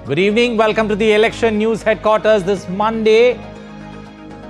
Good evening. Welcome to the election news headquarters this Monday.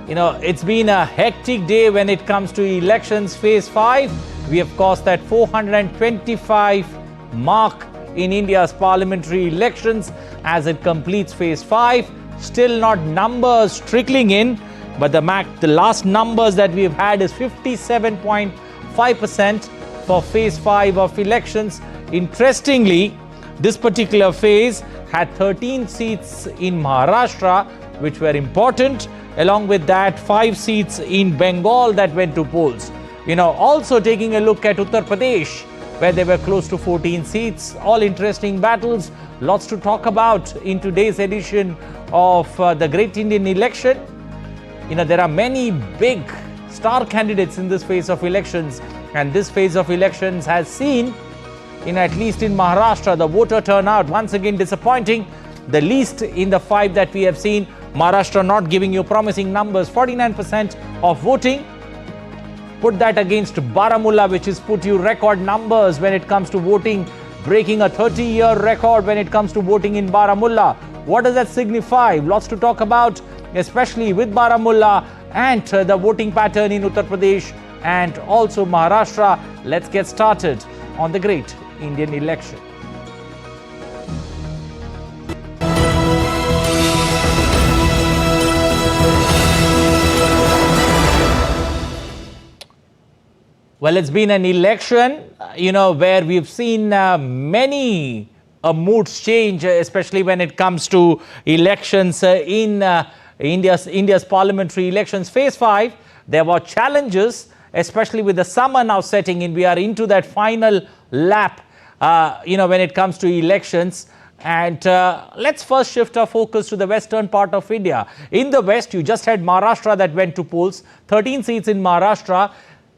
It's been a hectic day when it comes to elections phase 5. We have crossed that 425 mark in India's parliamentary elections as it completes phase 5. Still not numbers trickling in, but the last numbers that we've had is 57.5% for phase 5 of elections. Interestingly, this particular phase had 13 seats in Maharashtra, which were important. Along with that, 5 seats in Bengal that went to polls. Also taking a look at Uttar Pradesh, where there were close to 14 seats. All interesting battles. Lots to talk about in today's edition of the Great Indian Election. There are many big star candidates in this phase of elections. And this phase of elections has seen, at least in Maharashtra, the voter turnout once again disappointing. The least in the 5 that we have seen. Maharashtra not giving you promising numbers. 49% of voting. Put that against Baramulla, which has put you record numbers when it comes to voting, breaking a 30-year record when it comes to voting in Baramulla. What does that signify? Lots to talk about, especially with Baramulla and the voting pattern in Uttar Pradesh and also Maharashtra. Let's get started on the Great Indian Election. Well, it's been an election, where we've seen many moods change, especially when it comes to elections in India's parliamentary elections. Phase 5, there were challenges, especially with the summer now setting in. We are into that final lap, when it comes to elections. And let's first shift our focus to the western part of India. In the west, you just had Maharashtra that went to polls, 13 seats in Maharashtra.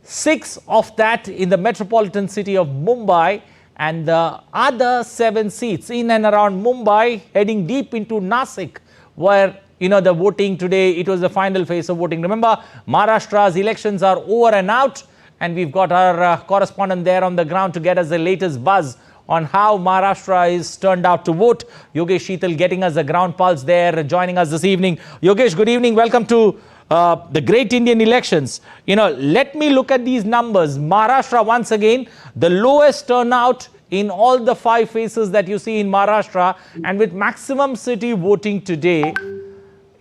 6 of that in the metropolitan city of Mumbai, and the other 7 seats in and around Mumbai, heading deep into Nasik, where the voting today, it was the final phase of voting. Remember, Maharashtra's elections are over and out, and we've got our correspondent there on the ground to get us the latest buzz on how Maharashtra is turned out to vote. Yogesh Sheetal getting us the ground pulse there, joining us this evening. Yogesh, good evening. Welcome to the Great Indian Elections. Let me look at these numbers. Maharashtra, once again, the lowest turnout in all the 5 phases that you see in Maharashtra, and with maximum city voting today,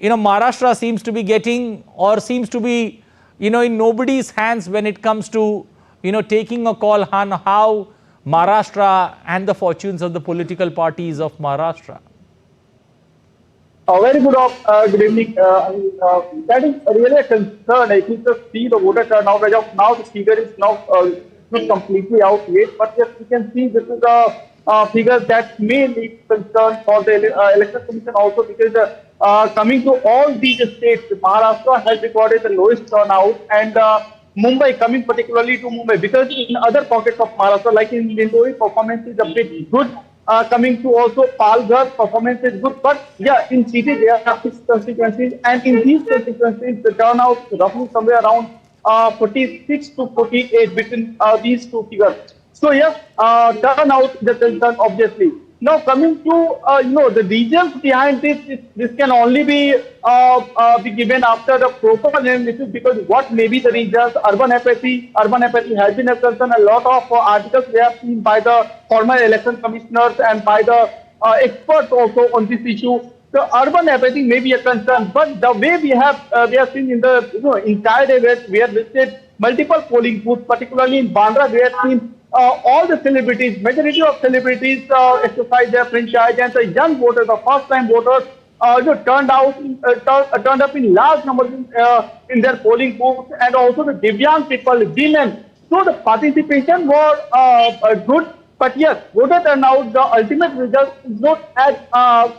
Maharashtra seems to be getting, or seems to be, in nobody's hands when it comes to, taking a call on how Maharashtra and the fortunes of the political parties of Maharashtra. Very good evening. That is really a concern. If you just see the voter turnout, as of now, the figure is now not completely out yet. But yes, you can see this is a figure that may lead concern for the election commission also, because coming to all these states, Maharashtra has recorded the lowest turnout, and Mumbai, coming particularly to Mumbai, because in other pockets of Maharashtra, like in Indore, performance is a bit good. Coming to also Palghar, performance is good, but yeah, in cities there are 6 constituencies, and in these constituencies the turnout is roughly somewhere around 46 to 48 between these 2 figures. So yes, turnout is a concern, obviously. Now coming to the reasons behind this can only be given after the proper analysis, because what may be the reasons? Urban apathy has been a concern. A lot of articles we have seen by the former election commissioners and by the experts also on this issue. So urban apathy may be a concern, but the way we have seen in the entire day where we have visited multiple polling booths, particularly in Bandra, we have seen all the celebrities, majority of celebrities exercise their franchise, and the young voters, the first-time voters, turned up in large numbers in their polling booths, and also the Divyang people, women. So the participation was good, but yes, voter turnout, the ultimate result is not as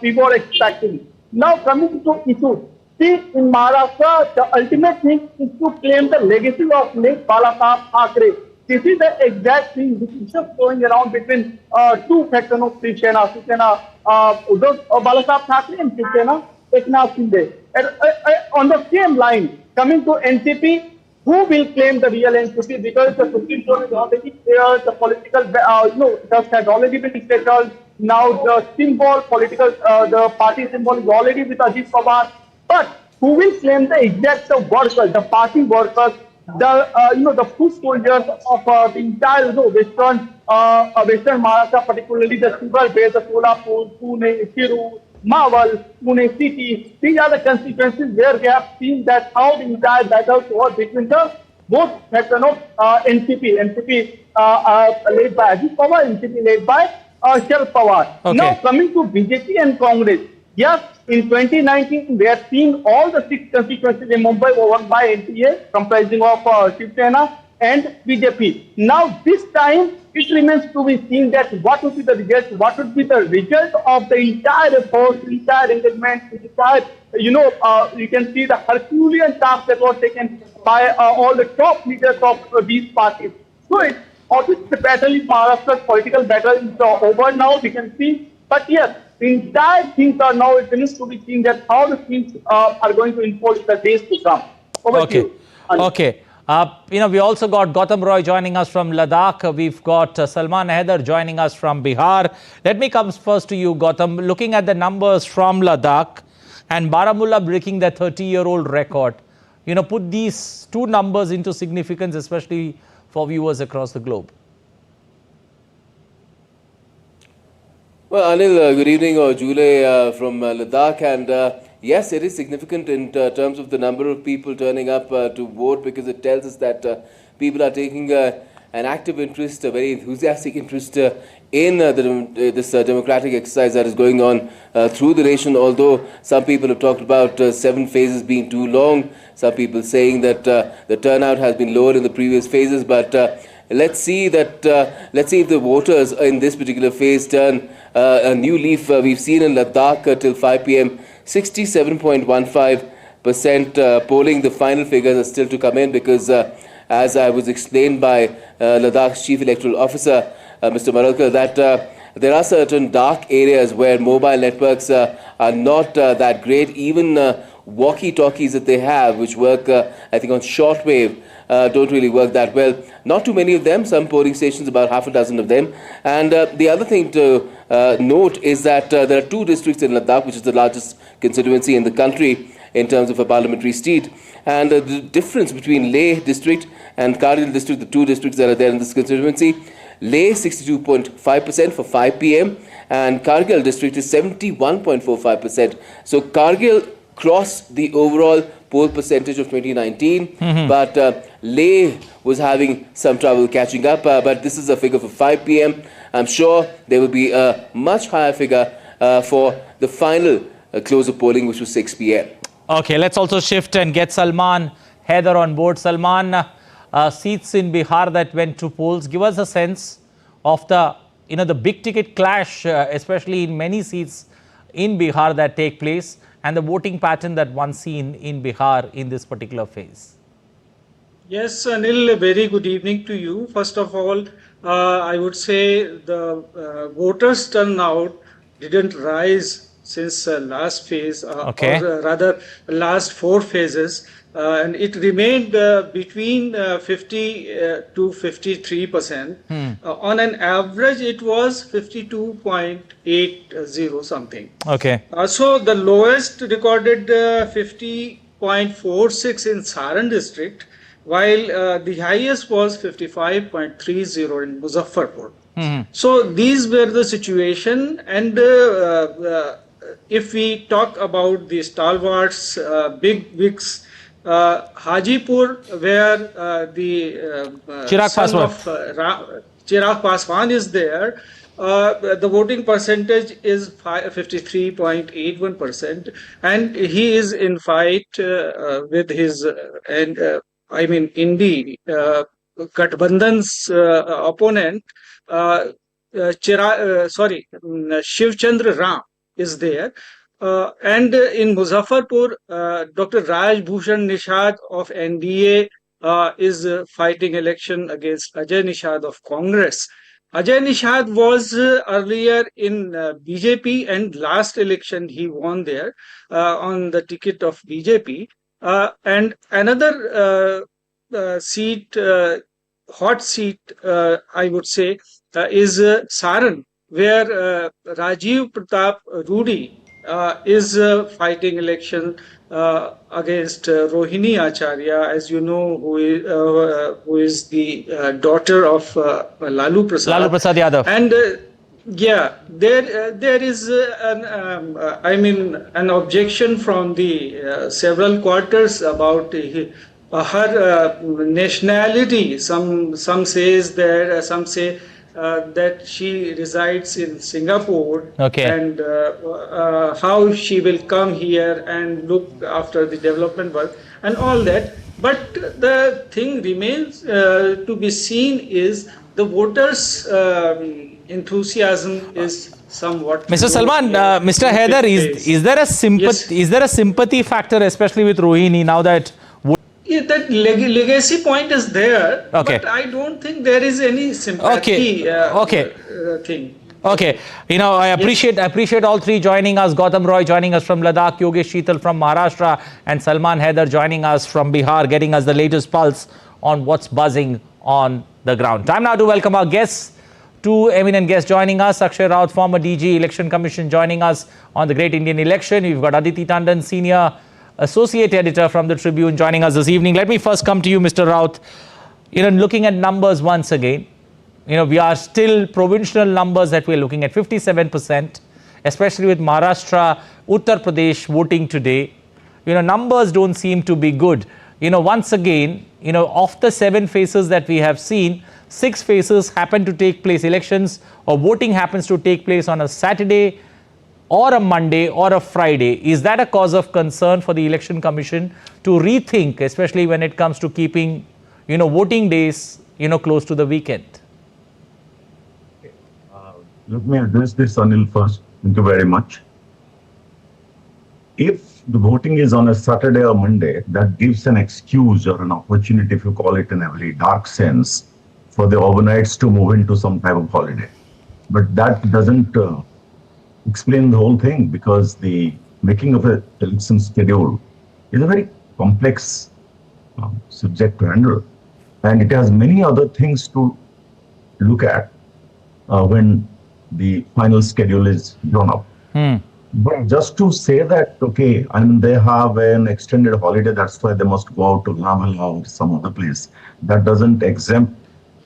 we were expecting. Now coming to issues. See, in Maharashtra, the ultimate thing is to claim the legacy of late Balasaheb Thackeray. This is the exact thing which is just going around between 2 factions of Balasaheb Thackeray and Shivsena Eknath Shinde. On the same line, coming to NCP, who will claim the real NCP, because the Supreme Court is already there, the political dust has already been settled. Now the symbol, the party symbol is already with Ajit Pawar. But who will claim the exact workers, the party workers, the the foot soldiers of the entire Western Maharashtra, particularly the sugar belt, the Solapur, Pune, Thiru, Mawal, Pune city. These are the constituencies where we have seen that how the entire battle was between the both section of NCP led by Ajit Pawar, NCP led by Sharad Pawar. Now Okay. coming to BJP and Congress, yes, in 2019 we have seen all the 6 constituencies in Mumbai were won by NPA, comprising of Shiv Sena and BJP. Now this time it remains to be seen that what would be the result, of the entire effort, entire engagement, entire you can see the Herculean task that was taken by all the top leaders of these parties. So it obviously the battle in Maharashtra, political battle is over now, we can see. But yes, the entire things are now, it remains to be seen that how the things are going to unfold in the days to come. Over to Okay. you, Anil. Okay. We also got Gautam Roy joining us from Ladakh. We've got Salman Haider joining us from Bihar. Let me come first to you, Gautam. Looking at the numbers from Ladakh and Baramulla breaking their 30-year-old record, put these two numbers into significance, especially for viewers across the globe. Well, Anil, good evening, or Jule from Ladakh, and yes, it is significant in terms of the number of people turning up to vote, because it tells us that people are taking an active interest, a very enthusiastic interest in this democratic exercise that is going on through the nation. Although some people have talked about 7 phases being too long, some people saying that the turnout has been lower in the previous phases, but let's see if the voters in this particular phase turn a new leaf. We've seen in Ladakh till 5 p.m. 67.15% polling. The final figures are still to come in, because as I was explained by Ladakh's Chief Electoral Officer, Mr. Maralkar, that there are certain dark areas where mobile networks are not that great. Even walkie-talkies that they have, which work, I think, on shortwave, don't really work that well. Not too many of them, some polling stations, about half a dozen of them. And the other thing to note is that there are 2 districts in Ladakh, which is the largest constituency in the country in terms of a parliamentary seat. And the difference between Leh district and Kargil district, the 2 districts that are there in this constituency, Leh 62.5% for 5 p.m. and Kargil district is 71.45%. So Kargil crossed the overall poll percentage of 2019, but Leh was having some trouble catching up. But this is a figure for 5 p.m. I'm sure there will be a much higher figure for the final close of polling, which was 6 p.m. Okay, let's also shift and get Salman Haider on board. Salman, seats in Bihar that went to polls. Give us a sense of the big ticket clash, especially in many seats in Bihar that take place, and the voting pattern that one seen in Bihar in this particular phase. Yes, Anil, a very good evening to you. First of all, I would say the voters' turnout didn't rise since last phase, Okay. or rather last 4 phases, and it remained between 50 to 53%. On an average, it was 52.80 something. Okay. So the lowest recorded 50.46 in Saran district, while the highest was 55.30 in Muzaffarpur. So these were the situation, and if we talk about the stalwarts, big wigs, Hajipur, where the Chirag son Paswan. of Chirag Paswan is there, the voting percentage is 53.81%, and he is in fight with his Indi Gadbandhan's opponent, Shiv Chandra Ram is there. And in Muzaffarpur, Dr. Raj Bhushan Nishad of NDA is fighting election against Ajay Nishad of Congress. Ajay Nishad was earlier in BJP, and last election he won there on the ticket of BJP. And another seat, hot seat, I would say, is Saran, where Rajiv Pratap Rudi is fighting election against Rohini Acharya, as you know, who is the daughter of Lalu Prasad. Lalu Prasad Yadav. And yeah, there is an objection from the several quarters about her nationality. Some says that some say that she resides in Singapore, Okay. and how she will come here and look after the development work and all that. But the thing remains to be seen is the voters' enthusiasm is somewhat. Mr. Salman, Mr. Haider, is there a sympathy? Yes. Is there a sympathy factor, especially with Rohini, now that? Yeah, that legacy point is there, Okay. but I don't think there is any sympathy thing. Okay, I appreciate all three joining us. Gautam Roy joining us from Ladakh, Yogesh Sheetal from Maharashtra, and Salman Haider joining us from Bihar, getting us the latest pulse on what's buzzing on the ground. Time now to welcome our guests. Two eminent guests joining us. Akshay Raut, former DG, Election Commission, joining us on the Great Indian Election. We've got Aditi Tandon, Senior Associate Editor from the Tribune, joining us this evening. Let me first come to you, Mr. Raut. Looking at numbers once again, we are still provincial numbers that we're looking at 57%, especially with Maharashtra, Uttar Pradesh voting today. Numbers don't seem to be good. Once again, of the 7 phases that we have seen, 6 phases happen to take place, elections or voting happens to take place on a Saturday or a Monday or a Friday. Is that a cause of concern for the Election Commission to rethink, especially when it comes to keeping, voting days, close to the weekend? Let me address this, Anil, first. Thank you very much. If the voting is on a Saturday or Monday, that gives an excuse or an opportunity, if you call it in a very dark sense, for the urbanites to move into some type of holiday. But that doesn't explain the whole thing, because the making of an election schedule is a very complex subject to handle. And it has many other things to look at when the final schedule is drawn up. But just to say that, okay, and they have an extended holiday, that's why they must go out to Lamala or some other place, that doesn't exempt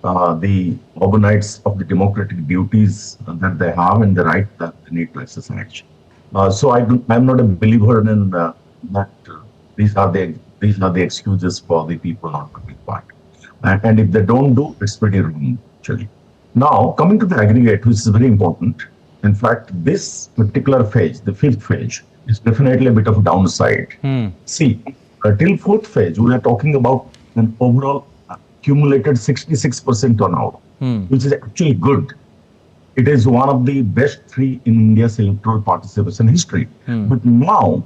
the urbanites of the democratic duties that they have and the right that they need to exercise. So I'm not a believer in that these are the excuses for the people not to be part. And if they don't do, it's pretty wrong, actually. Now, coming to the aggregate, which is very important. In fact, this particular phase, the 5th phase, is definitely a bit of a downside. See, till 4th phase, we are talking about an overall accumulated 66% turnout, which is actually good. It is one of the best 3 in India's electoral participation history. But now,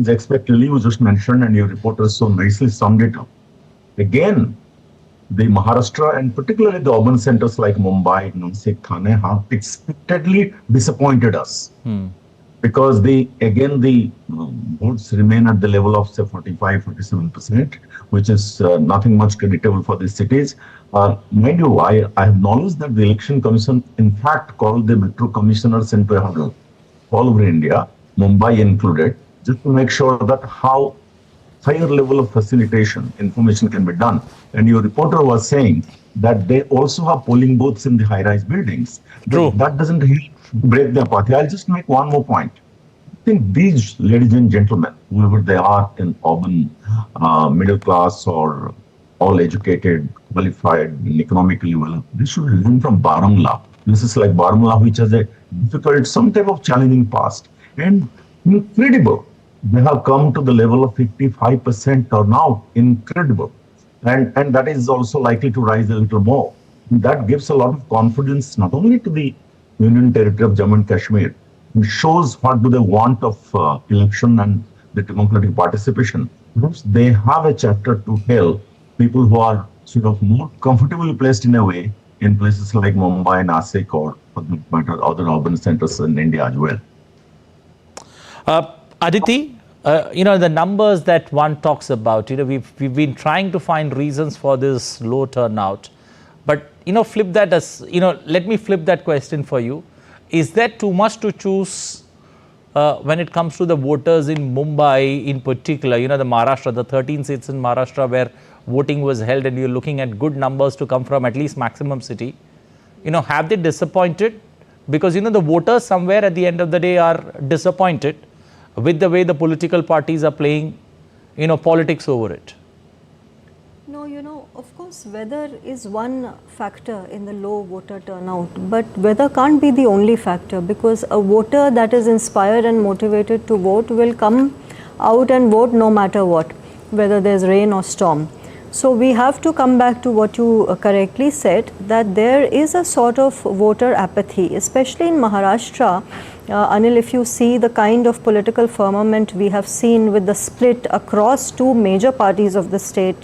as expectedly, you just mentioned, and your reporter so nicely summed it up. Again, the Maharashtra and particularly the urban centers like Mumbai, Nasik, Thane have expectedly disappointed us. Because the votes remain at the level of say 45-47%, which is nothing much creditable for these cities. Mind you, I acknowledge that the Election Commission in fact called the metro commissioners into a huddle all over India, Mumbai included, just to make sure that how higher level of facilitation information can be done. And your reporter was saying that they also have polling booths in the high-rise buildings. True. That doesn't help break the apathy. I'll just make one more point. I think these ladies and gentlemen, whoever they are in urban, middle class or all educated, qualified, and economically well, they should learn from Baramulla. This is like Baramulla, which has a difficult, some type of challenging past. And incredible. They have come to the level of 55% turnout. Incredible. And that is also likely to rise a little more. That gives a lot of confidence not only to the Union Territory of Jammu and Kashmir, it shows what do they want of election and the democratic participation. Because they have a chapter to tell people who are sort of more comfortably placed in a way in places like Mumbai, Nasik, or for that matter, other urban centers in India as well. Aditi, the numbers that one talks about, we've been trying to find reasons for this low turnout. But, flip that as, let me flip that question for you. is that too much to choose when it comes to the voters in Mumbai in particular? You know, the Maharashtra, the 13 seats in Maharashtra where voting was held, and you're looking at good numbers to come from at least maximum city. You know, have they disappointed? Because, you know, the voters somewhere at the end of the day are disappointed with the way the political parties are playing, you know, politics over it. No, you know, of course, weather is one factor in the low voter turnout, but weather can't be the only factor, because a voter that is inspired and motivated to vote will come out and vote no matter what, whether there's rain or storm. So we have to come back to what you correctly said, that there is a sort of voter apathy, especially in Maharashtra. Anil, if you see the kind of political firmament we have seen with the split across two major parties of the state,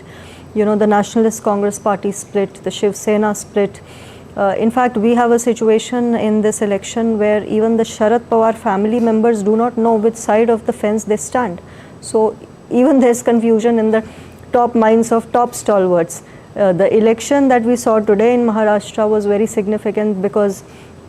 you know, the Nationalist Congress Party split, the Shiv Sena split. In fact, we have a situation in this election where even the Sharad Pawar family members do not know which side of the fence they stand. So even there's confusion in the top minds of top stalwarts. The election that we saw today in Maharashtra was very significant because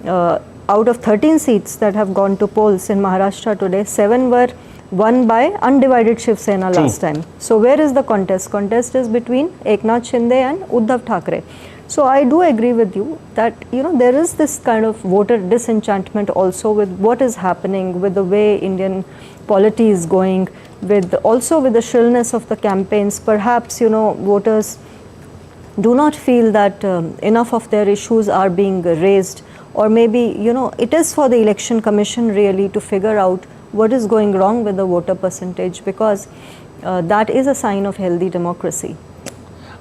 out of 13 seats that have gone to polls in Maharashtra today, 7 were won by undivided Shiv Sena last time. So where is the contest? Contest is between Eknath Shinde and Uddhav Thackeray. So I do agree with you that, you know, there is this kind of voter disenchantment also with what is happening, with the way Indian polity is going, also with the shrillness of the campaigns. Perhaps, you know, voters do not feel that enough of their issues are being raised, or maybe, you know, it is for the Election Commission really to figure out what is going wrong with the voter percentage, because that is a sign of healthy democracy.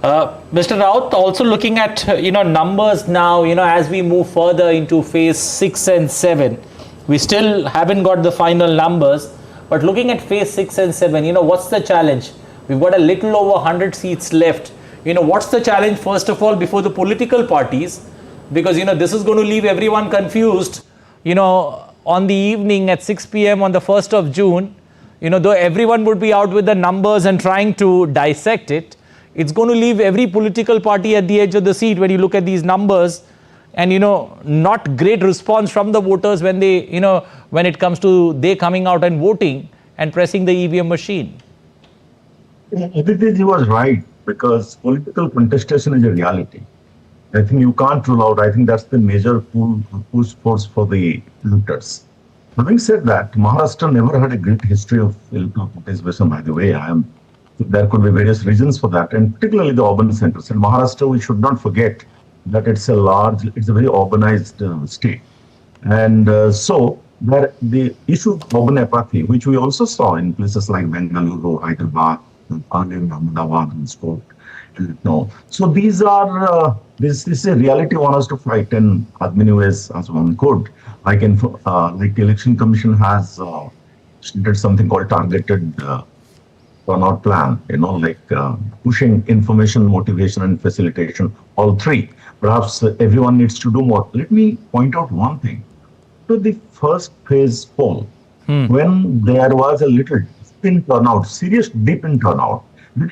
Mr. Raut, also looking at, you know, numbers now, you know, as we move further into phase 6 and 7, we still haven't got the final numbers, but looking at phase 6 and 7, you know, what's the challenge? We've got a little over 100 seats left. You know, what's the challenge, first of all, before the political parties? Because, you know, this is going to leave everyone confused, you know, on the evening at 6 p.m. on the 1st of June, you know, though everyone would be out with the numbers and trying to dissect it, it's going to leave every political party at the edge of the seat when you look at these numbers, and, you know, not great response from the voters when they, you know, when it comes to they coming out and voting and pressing the EVM machine. Aditya was right, because political contestation is a reality. I think you can't rule out. I think that's the major push force for the voters. Having said that, Maharashtra never had a great history of electoral participation, by the way. There could be various reasons for that, and particularly the urban centers. In Maharashtra, we should not forget that it's a very urbanized state. And so the issue of urban apathy, which we also saw in places like Bengaluru, Hyderabad, Ahmedabad, and so no. So these are this is a reality one has to fight in as many ways as one could. Like the Election Commission has did something called targeted turnout plan. You know, like pushing information, motivation, and facilitation. All three. Perhaps everyone needs to do more. Let me point out one thing. To the first phase poll, when there was a little dip in turnout, serious dip in turnout,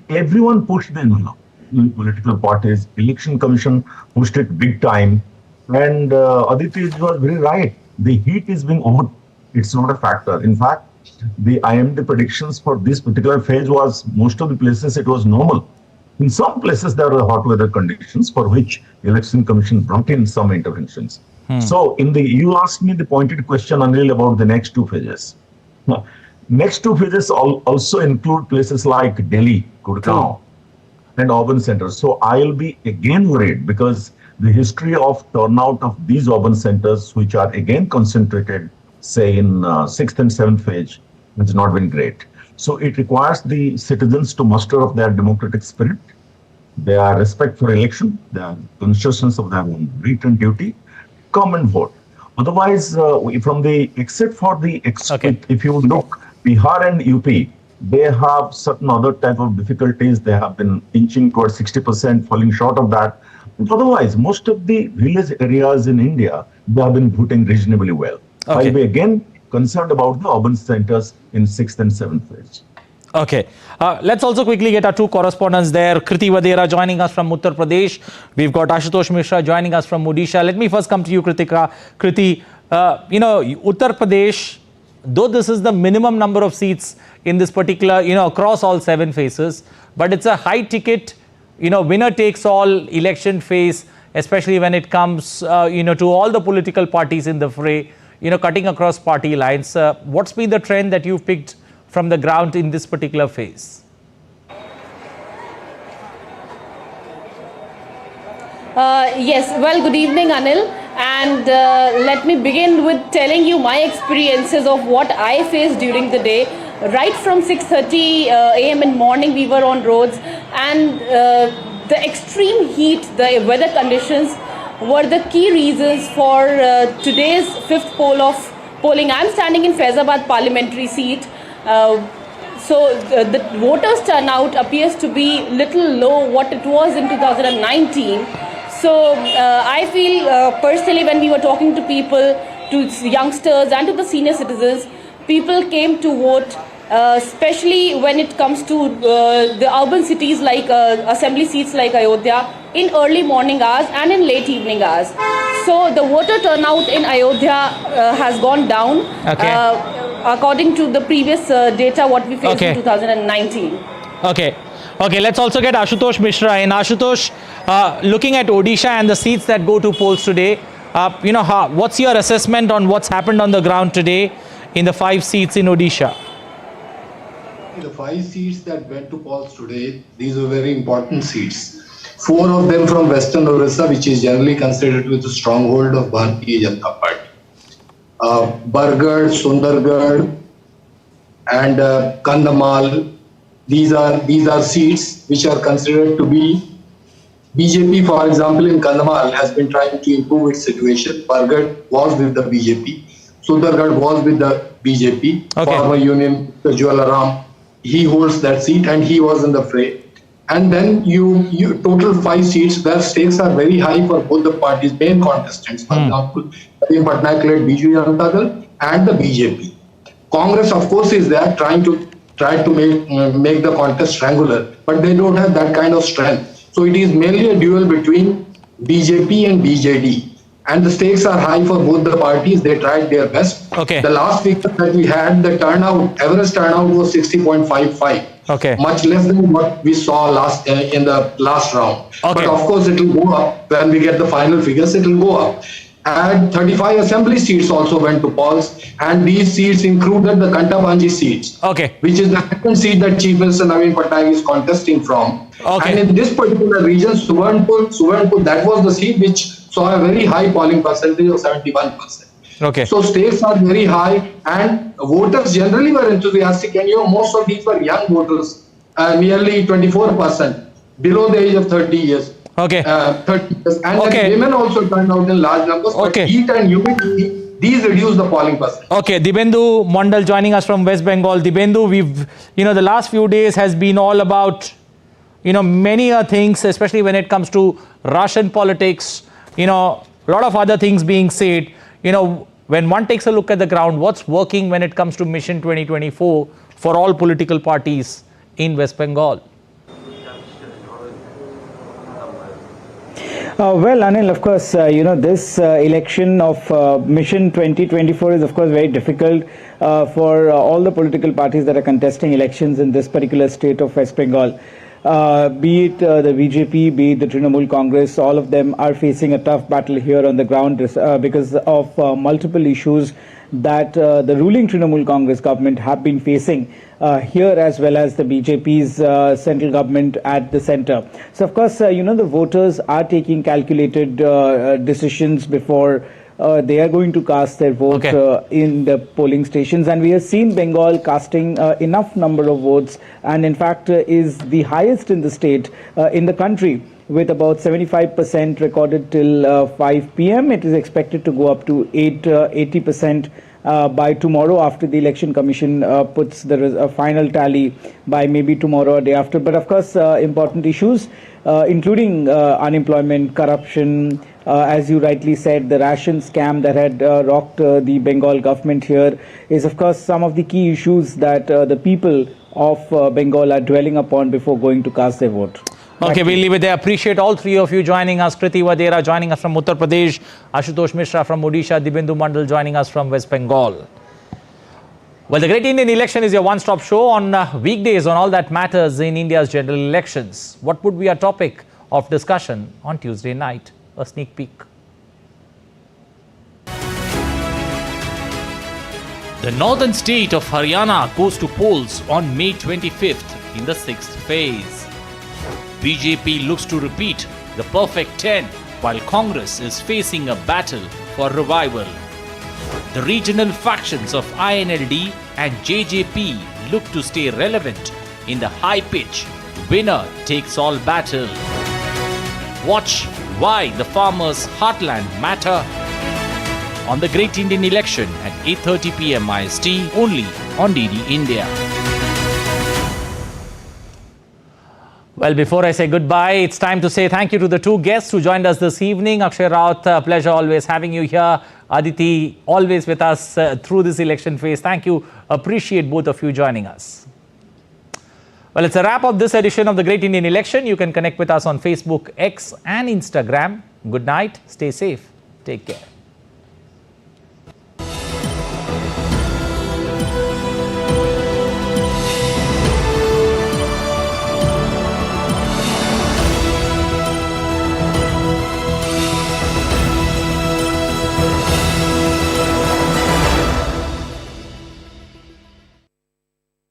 everyone pushed the envelope. Political parties, Election Commission pushed it big time, and Aditya was very right. The heat is being over. It's not a factor. In fact, the IMD predictions for this particular phase was most of the places it was normal. In some places there were hot weather conditions for which Election Commission brought in some interventions. So you asked me the pointed question, Anil, about the next two phases. Next two phases also include places like Delhi, Gurgaon, and urban centers. So I'll be again worried, because the history of turnout of these urban centers, which are again concentrated, say in 6th and 7th phase, has not been great. So it requires the citizens to muster up their democratic spirit, their respect for election, their consciousness of their own right and duty, come and vote. Otherwise, except for the if you look, Bihar and UP, they have certain other type of difficulties. They have been inching towards 60%, falling short of that. But otherwise, most of the village areas in India, they have been voting reasonably well. I'll be again concerned about the urban centers in 6th and 7th phase. Okay. Let's also quickly get our two correspondents there. Kriti Vadera joining us from Uttar Pradesh. We've got Ashutosh Mishra joining us from Odisha. Let me first come to you, Kritika. Kriti, Uttar Pradesh, though this is the minimum number of seats in this particular, across all 7 phases, but it's a high ticket, winner takes all election phase, especially when it comes, to all the political parties in the fray, cutting across party lines. What's been the trend that you've picked from the ground in this particular phase? Yes, well, good evening, Anil. And let me begin with telling you my experiences of what I faced during the day. Right from 6:30 a.m. in morning, we were on roads, and the extreme heat, the weather conditions were the key reasons for today's 5th poll of polling. I'm standing in Faizabad parliamentary seat. So the voters' turnout appears to be little low what it was in 2019. So I feel personally, when we were talking to people, to youngsters and to the senior citizens, people came to vote, especially when it comes to the urban cities like assembly seats like Ayodhya, in early morning hours and in late evening hours. So the voter turnout in Ayodhya has gone down, according to the previous data what we faced in 2019. Okay, let's also get Ashutosh Mishra in. Ashutosh, looking at Odisha and the seats that go to polls today, what's your assessment on what's happened on the ground today in the 5 seats in Odisha? The 5 seats that went to polls today, these were very important seats. 4 of them from Western Odisha, which is generally considered to be the stronghold of Bharatiya Janata Party. Bargarh, Sundargarh, and Kandhamal. These are seats which are considered to be BJP. For example, in Kandhamal has been trying to improve its situation. Bargarh was with the BJP. Sundargarh was with the BJP. Former Union Jwalaram, he holds that seat and he was in the fray. And then you total 5 seats where stakes are very high for both the parties' main contestants. For example, Naveen Patnaik-led Biju Janata Dal and the BJP. Congress, of course, is there trying to make the contest triangular, but they don't have that kind of strength. So it is mainly a duel between BJP and BJD. And the stakes are high for both the parties. They tried their best. The last week that we had, the turnout, average turnout was 60.55. Much less than what we saw in the last round. But of course, it will go up. When we get the final figures, it will go up. And 35 assembly seats also went to polls, and these seats included the Kantabanji seats, which is the second seat that Chief Minister Naveen Patnaik is contesting from. And in this particular region, Suvarnapur, that was the seat which saw a very high polling percentage of 71%. So stakes are very high, and voters generally were enthusiastic, and most of these were young voters, nearly 24%, below the age of 30 years. 30 years. And then women also turned out in large numbers, but heat and humidity, these reduce the polling percentage. Dibendu Mondal joining us from West Bengal. Dibendu, we've, the last few days has been all about, many things, especially when it comes to Russian politics, a lot of other things being said. When one takes a look at the ground, what's working when it comes to Mission 2024 for all political parties in West Bengal? Well, Anil, of course, this election of Mission 2024 is, of course, very difficult for all the political parties that are contesting elections in this particular state of West Bengal. Be it the BJP, be it the Trinamool Congress, all of them are facing a tough battle here on the ground because of multiple issues that the ruling Trinamool Congress government have been facing here, as well as the BJP's central government at the center. So, of course, the voters are taking calculated decisions before they are going to cast their vote in the polling stations. And we have seen Bengal casting enough number of votes, and in fact is the highest in the state, in the country, with about 75% recorded till 5 p.m. It is expected to go up to 80% by tomorrow, after the Election Commission puts the final tally by maybe tomorrow or day after. But of course, important issues, including unemployment, corruption, as you rightly said, the ration scam that had rocked the Bengal government here is, of course, some of the key issues that the people of Bengal are dwelling upon before going to cast their vote. Okay, we'll leave it there. Appreciate all three of you joining us. Kriti Vadera joining us from Uttar Pradesh, Ashutosh Mishra from Odisha, Dibyendu Mandal joining us from West Bengal. Well, the Great Indian Election is your one-stop show on weekdays on all that matters in India's general elections. What would be our topic of discussion on Tuesday night? A sneak peek. The northern state of Haryana goes to polls on May 25th in the 6th phase. BJP looks to repeat the perfect 10 while Congress is facing a battle for revival. The regional factions of INLD and JJP look to stay relevant in the high-pitch winner takes all battle. Watch why the farmers' heartland matter on the Great Indian Election at 8:30 p.m. IST only on DD India. Well, before I say goodbye, it's time to say thank you to the two guests who joined us this evening. Akshay Raut, pleasure always having you here. Aditi, always with us through this election phase. Thank you. Appreciate both of you joining us. Well, it's a wrap of this edition of the Great Indian Election. You can connect with us on Facebook, X and Instagram. Good night. Stay safe. Take care.